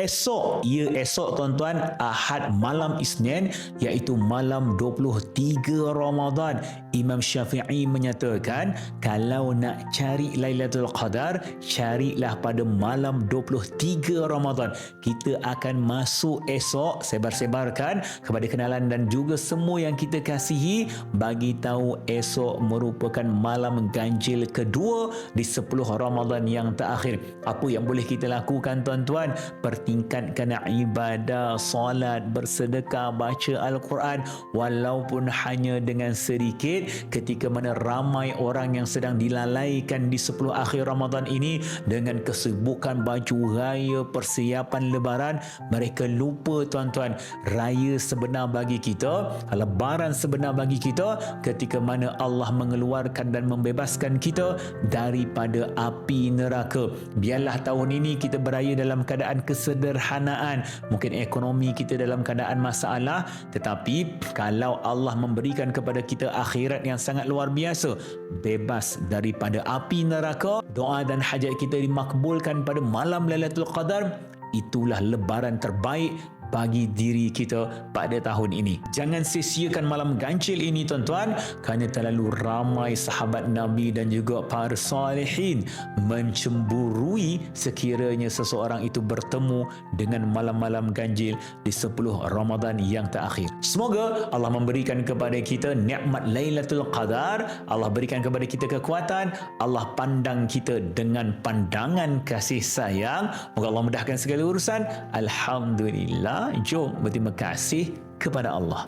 esok, tuan-tuan, Ahad malam Isnin, iaitu malam 23 Ramadan. Imam Syafi'i menyatakan, kalau nak cari Lailatul Qadar, carilah pada malam 23 Ramadan. Kita akan masuk esok, sebar-sebarkan kepada kenalan dan juga semua yang kita kasihi, bagi tahu esok merupakan malam ganjil kedua di 10 Ramadan yang terakhir. Apa yang boleh kita lakukan, tuan-tuan? Pertingkatkan ibadah, solat, bersedekah, baca Al-Quran, walaupun hanya dengan sedikit, ketika mana ramai orang yang sedang dilalaikan di 10 akhir Ramadan ini dengan kesibukan baju raya, persiapan lebaran. Mereka lupa, tuan-tuan, raya sebenar bagi kita, lebaran sebenar bagi kita, ketika mana Allah mengeluarkan dan membebaskan kita daripada api neraka. Biarlah tahun ini kita beraya dalam keadaan kesederhanaan. Mungkin ekonomi kita dalam keadaan masalah, tetapi kalau Allah memberikan kepada kita akhirat yang sangat luar biasa, bebas daripada api neraka, doa dan hajat kita dimakbulkan pada malam Lailatul Qadar, itulah lebaran terbaik bagi diri kita pada tahun ini. Jangan sia-siakan malam ganjil ini, tuan-tuan, kerana terlalu ramai sahabat Nabi dan juga para salihin mencemburui sekiranya seseorang itu bertemu dengan malam-malam ganjil di 10 Ramadan yang terakhir. Semoga Allah memberikan kepada kita nikmat Lailatul Qadar, Allah berikan kepada kita kekuatan, Allah pandang kita dengan pandangan kasih sayang. Moga Allah mudahkan segala urusan. Alhamdulillah. Jom berterima kasih kepada Allah.